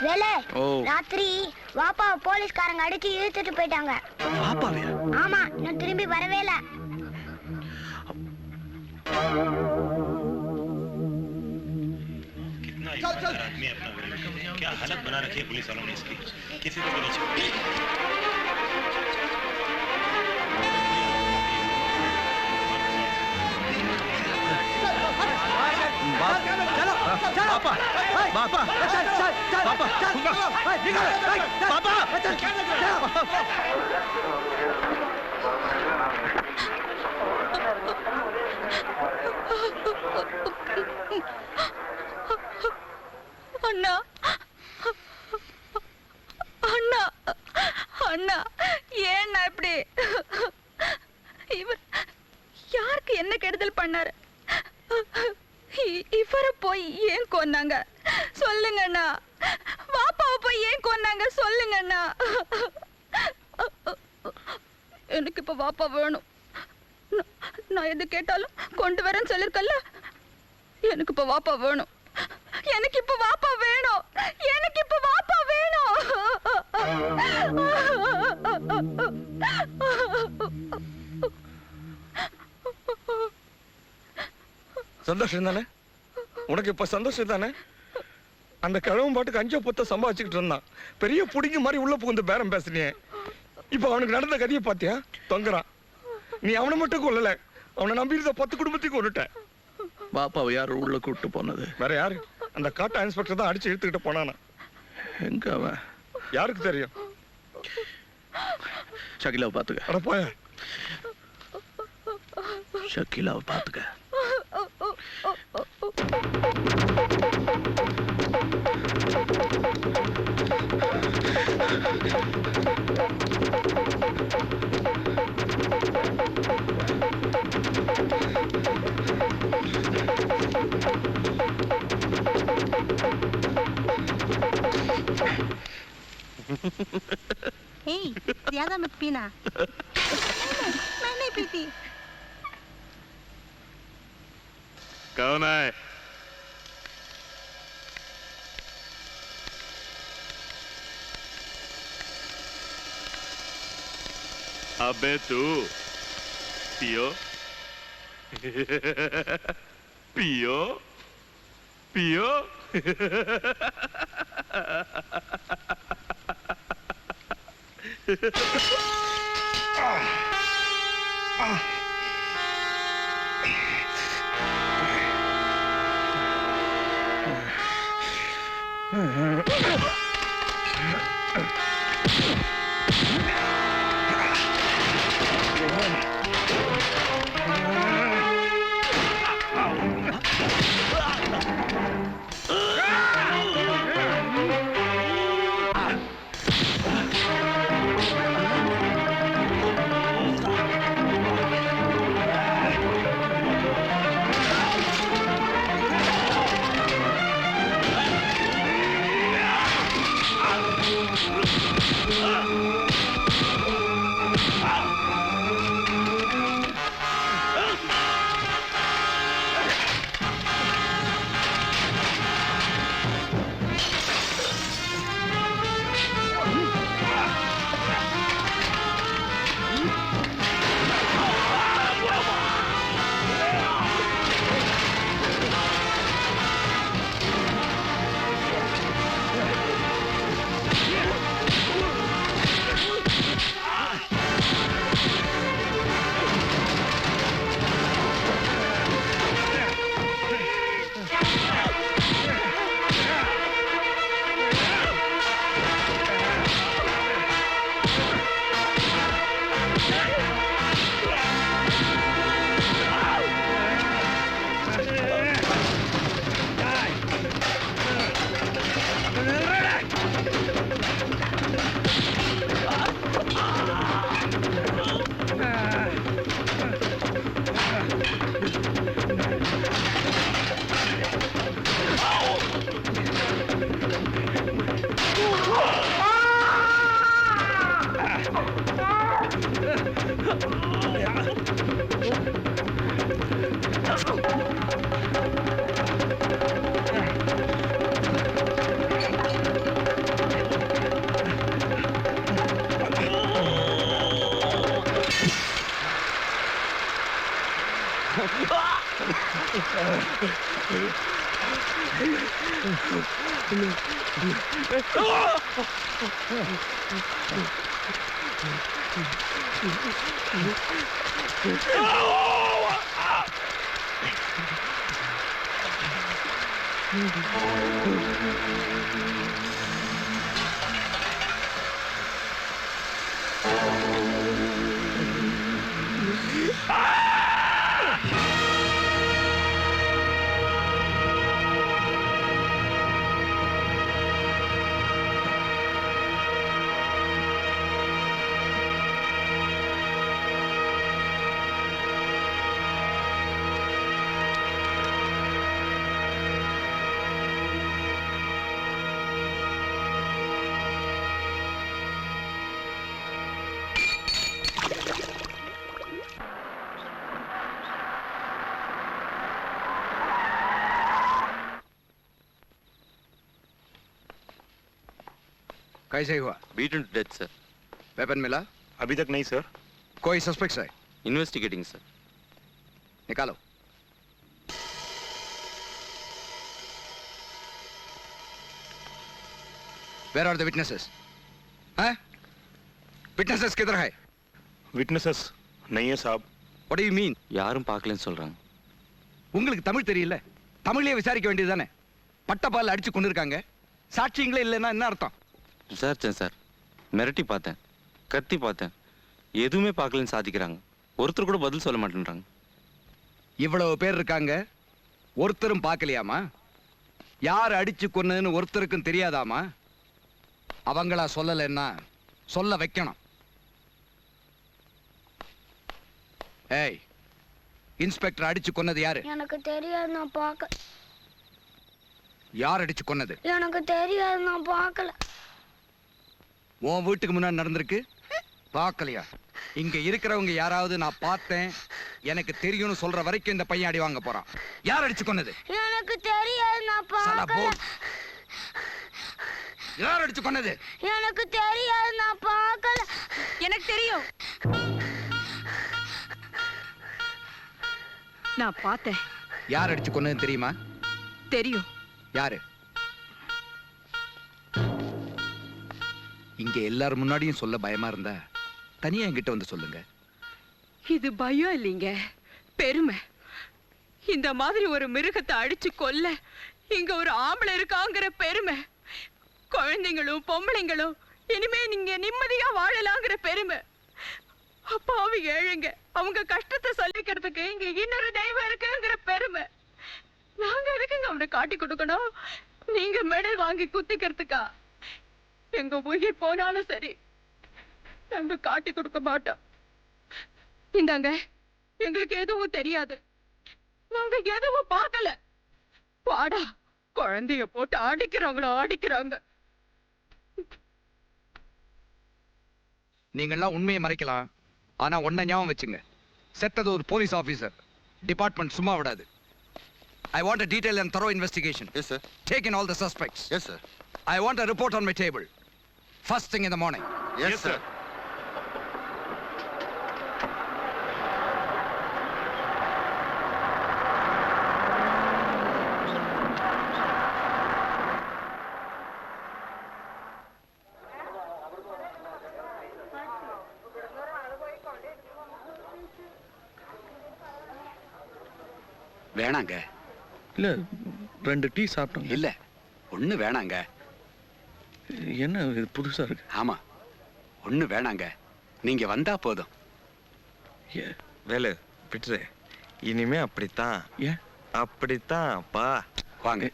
வேலை ராத்திரி வாப்பா போலீஸ்காரங்க அடிச்சு இழுத்துட்டு போயிட்டாங்க. வாப்பாவே? ஆமா, இன்னும் திரும்பி வரவே இல்ல. आदमी अपना क्या हालत बना रखी है पुलिस वालों ने इसकी, किसी को नहीं छोड़ा। पापा पापा पापा पापा அண்ணா அண்ணா அண்ணா ஏன்னா இப்படி இவர் யாருக்கு என்ன கெடுதல் பண்ணாரு? இவரை போய் ஏன் கொன்னாங்க சொல்லுங்க அண்ணா. வாப்பாவை போய் ஏன் கொன்னாங்க சொல்லுங்க அண்ணா. எனக்கு இப்ப வாப்பா வேணும். நான் எது கேட்டாலும் கொண்டு வரேன்னு சொல்லிருக்கல. எனக்கு இப்ப வாப்பா வேணும். எனக்கு இப்ப வாப்பா வேணும். எனக்கு இப்ப வாப்பா வேணும். சந்தோஷம் தானே உனக்கு? இப்ப சந்தோஷம் தானே? அந்த கிழவன் பாட்டுக்கு 5-10 சம்பாதிச்சுக்கிட்டு இருந்தான். பெரிய புடிங்க மாதிரி உள்ள புகுந்து பேரம் பேசுனியே. இப்ப அவனுக்கு நடந்த கதையை பாத்தியா? தொங்குறான். நீ அவனை மட்டும் கொல்லல, அவனை நம்பி இருந்த 10 குடும்பத்தையும் கொண்டுட்ட. பாப்பாவை யாரு உள்ள கூட்டு போனது? வேற யாரு? அந்த காட்டா இன்ஸ்பெக்டர் தான் அடிச்சு இழுத்துக்கிட்டு போனானா. எங்க அவன்? யாருக்கு தெரியும்? ஷகிலாவை பாத்துக்க. அட போய. ஷகிலாவை பாத்துக்க. ज्यादा मत पीना। मैं नहीं पीती। कौन है? अबे तू पियो पियो पियो कैसे हुआ? Beaten to death sir. Weapon मिला? अभी तक नहीं सर। कोई सस्पेक्ट्स है? Investigating sir. निकालो। Where are the witnesses? हैं? Witnesses किधर है? विटनेसेस नहीं है साहब। What do you mean? யாரும் பார்க்கலன்னு சொல்றாங்க। உங்களுக்கு தமிழ் தெரியல? தமிழ்லயே விசாரிக்க வேண்டியதுதானே? பட்டப்பால் அடிச்சு கொண்டிருக்காங்க. சாட்சிங்களே இல்லைன்னா என்ன அர்த்தம்? விசாரிச்சேன் சார், மிரட்டி பார்த்தேன், கத்தி பார்த்தேன், எதுவுமே பார்க்கலன்னு சாதிக்கிறாங்க. ஒருத்தர் கூட பதில் சொல்ல மாட்டேன்றாங்க. இவ்வளவு பேர் இருக்காங்க, ஒருத்தரும் பார்க்கலையாமா? யார் அடிச்சு கொன்னதுன்னு ஒருத்தருக்கும் தெரியாதாமா? அவங்களா சொல்லலைன்னா சொல்ல வைக்கணும். ஏய், இன்ஸ்பெக்டர் அடிச்சு கொன்னது யாரு? எனக்கு தெரியாது, நான் பார்க்க. யார் அடிச்சு கொன்னது? எனக்கு தெரியாது, நான் பார்க்கல. உன் வீட்டுக்கு முன்னாடி நடந்திருக்கு, பார்க்கலையா? இங்க இருக்கிறவங்க யாராவது நான் பார்த்தேன், எனக்கு தெரியும்னு சொல்ற வரைக்கும் இந்த பையன் அடி வாங்க போறான். யார் அடிச்சு கொன்னது? எனக்கு தெரியாது, நான் சலா பார்க்கல. போல். யார் அடிச்சு கொன்னது? எனக்கு தெரியாது, நான் பார்க்கல. எனக்கு தெரியும். நான் பார்த்தேன். யார் அடிச்சு கொன்னது தெரியுமா? தெரியும். யாரு? இங்க எல்லாரும் முன்னாடியும் சொல்ல பயமா இருந்தா தனியா என்கிட்ட வந்து சொல்லுங்க. இது பயம் இல்லைங்க, பெருமை. இந்த மாதிரி ஒரு மிருகத்தை அடிச்சு கொல்ல இங்க ஒரு ஆம்பளை இருக்காங்கிற பெருமை. குழந்தைங்களும் பொம்பளைங்களும் இனிமே நீங்க நிம்மதியா வாழலாங்கிற பெருமை. அப்பாவி ஏழைங்க அவங்க கஷ்டத்தை சொல்லிக்கிறதுக்கு இங்க இன்னொரு தெய்வம் இருக்குங்கிற பெருமை. நாங்க எதுக்குங்க அவனை காட்டி கொடுக்கணும்? நீங்க மெடல் வாங்கி குத்திக்கிறதுக்கா? எங்க உயிர் போனாலும் சரி, நாங்க காட்டி கொடுக்க மாட்டோம். இந்தாங்க, எங்களுக்கு எதுவும் தெரியாது, நாங்க எதுவும் பார்க்கல. வாடா, குழந்தைய போட்டு அடிக்கிறாங்களோ அடிக்கிறாங்க. நீங்கெல்லாம் உண்மையை மறைக்கலாம், ஆனா ஒன்ன ஞாபகம் வச்சுங்க, செத்தது ஒரு போலீஸ் ஆபீசர். டிபார்ட்மெண்ட் சும்மா விடாது. I want a detailed and thorough investigation. Yes sir. Take in all the suspects. Yes sir. I want a report on my table. First thing in the morning. Yes sir. வேணாங்க. இல்ல 2 tea சாப்பிட்டோம். இல்ல, ஒண்ணு வேணாங்க. என்ன இது புதுசா இருக்கு? ஆமா, ஒண்ணு வேணாங்க. நீங்க வந்தா போதும். வேலு விட்டுரு, இனிமே அப்படித்தான். ஏன்? அப்படித்தான் பா. வாங்க.